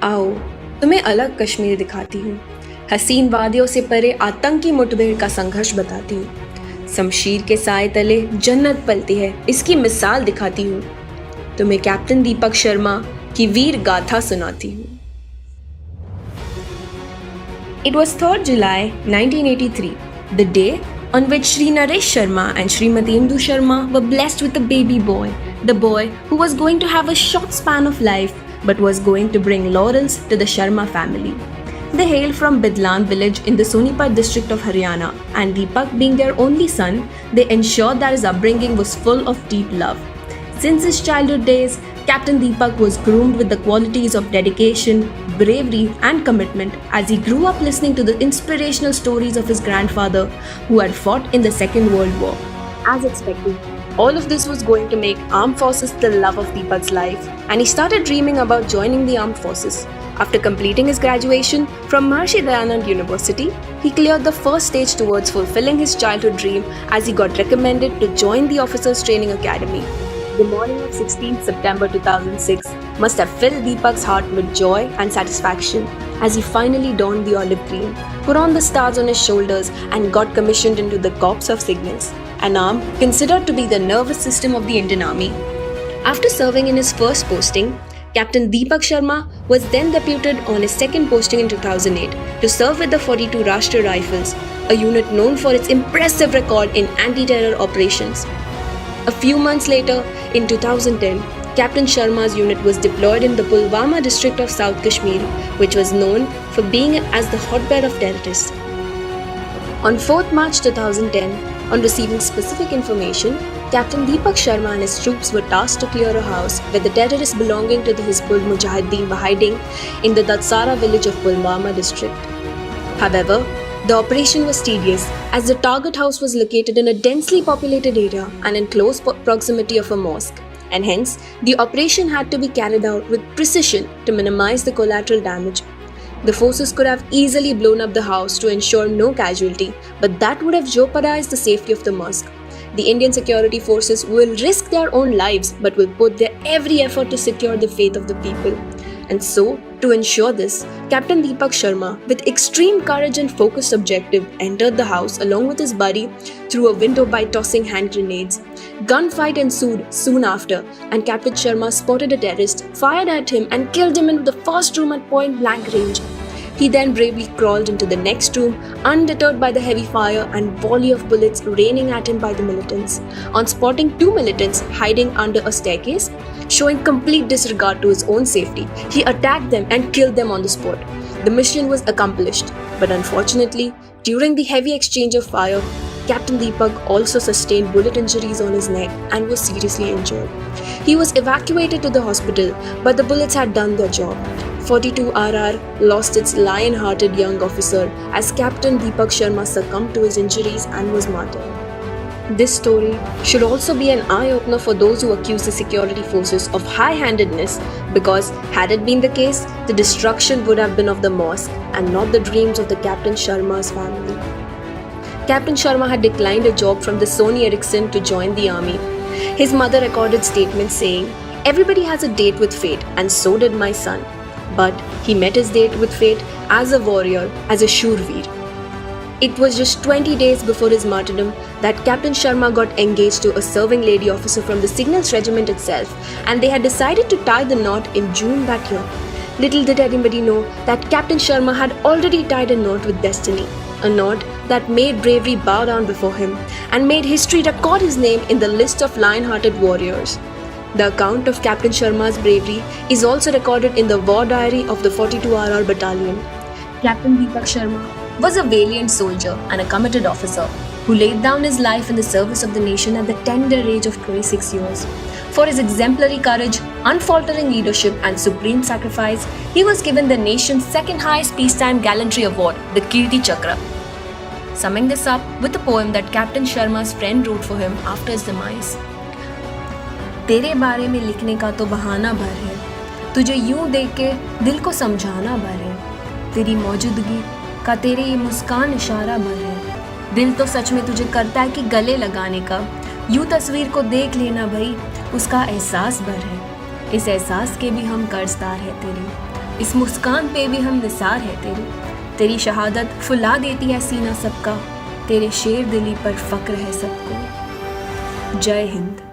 आओ तुम्हें अलग कश्मीर दिखाती हूँ, हसीन वादियों से परे आतंकी मुठभेड़ का संघर्ष बताती हूँ। शमशीर के साए तले जन्नत पलती है, इसकी मिसाल दिखाती हूँ। तुम्हें कैप्टन दीपक शर्मा की वीर गाथा सुनाती हूँ। It was 3rd July 1983, the day on which Shri Naresh Sharma and Srimati Indu Sharma were blessed with a baby boy, the boy who was going to have a short span of life but was going to bring laurels to the Sharma family. They hailed from Bidhlan village in the Sonipat district of Haryana, and Deepak being their only son, they ensured that his upbringing was full of deep love. Since his childhood days, Captain Deepak was groomed with the qualities of dedication, bravery and commitment as he grew up listening to the inspirational stories of his grandfather who had fought in the Second World War. As expected, all of this was going to make armed forces the love of Deepak's life, and he started dreaming about joining the armed forces. After completing his graduation from Maharishi Dayanand University, he cleared the first stage towards fulfilling his childhood dream as he got recommended to join the Officers Training Academy. The morning of 16th September 2006 must have filled Deepak's heart with joy and satisfaction as he finally donned the olive green, put on the stars on his shoulders and got commissioned into the Corps of Signals, an arm considered to be the nervous system of the Indian Army. After serving in his first posting, Captain Deepak Sharma was then deputed on his second posting in 2008 to serve with the 42 Rashtriya Rifles, a unit known for its impressive record in anti-terror operations. A few months later, in 2010, Captain Sharma's unit was deployed in the Pulwama district of South Kashmir, which was known for being as the hotbed of terrorists. On 4th March 2010, on receiving specific information, Captain Deepak Sharma and his troops were tasked to clear a house where the terrorists belonging to the Hizbul Mujahideen were hiding in the Datsara village of Pulwama district. However, the operation was tedious as the target house was located in a densely populated area and in close proximity of a mosque, and hence the operation had to be carried out with precision to minimize the collateral damage. The forces could have easily blown up the house to ensure no casualty, but that would have jeopardized the safety of the mosque. The Indian security forces will risk their own lives but will put their every effort to secure the faith of the people. And so, to ensure this, Captain Deepak Sharma, with extreme courage and focused objective, entered the house along with his buddy through a window by tossing hand grenades. Gunfight ensued soon after, and Captain Sharma spotted a terrorist, fired at him and killed him in the first room at point blank range. He then bravely crawled into the next room, undeterred by the heavy fire and volley of bullets raining at him by the militants. On spotting 2 militants hiding under a staircase, showing complete disregard to his own safety, he attacked them and killed them on the spot. The mission was accomplished, but unfortunately, during the heavy exchange of fire, Captain Deepak also sustained bullet injuries on his neck and was seriously injured. He was evacuated to the hospital, but the bullets had done their job. 42 RR lost its lion-hearted young officer as Captain Deepak Sharma succumbed to his injuries and was martyred. This story should also be an eye-opener for those who accuse the security forces of high-handedness, because had it been the case, the destruction would have been of the mosque and not the dreams of the Captain Sharma's family. Captain Sharma had declined a job from the Sony Ericsson to join the army. His mother recorded statements saying, "Everybody has a date with fate, and so did my son. But he met his date with fate as a warrior, as a Shurveer." It was just 20 days before his martyrdom that Captain Sharma got engaged to a serving lady officer from the Signals Regiment itself, and they had decided to tie the knot in June that year. Little did anybody know that Captain Sharma had already tied a knot with destiny, a knot that made bravery bow down before him and made history record his name in the list of lion-hearted warriors. The account of Captain Sharma's bravery is also recorded in the war diary of the 42 RR Battalion. Captain Deepak Sharma was a valiant soldier and a committed officer who laid down his life in the service of the nation at the tender age of 26 years. For his exemplary courage, unfaltering leadership and supreme sacrifice, he was given the nation's second highest peacetime gallantry award, the Kirti Chakra. Summing this up with a poem that Captain Sharma's friend wrote for him after his demise. तेरे बारे में लिखने का तो बहाना भर है, तुझे यूं देख के दिल को समझाना भर है, तेरी मौजूदगी का तेरे ये मुस्कान इशारा भर है, दिल तो सच में तुझे करता है कि गले लगाने का, यूं तस्वीर को देख लेना भाई, उसका एहसास भर है, इस एहसास के भी हम कर्जदार है तेरे, इस मुस्कान पे भी हम निसार है तेरे। तेरी शहादत फुला देती है सीना सबका, तेरे शेर दिली पर फक्र है सबको। जय हिंद।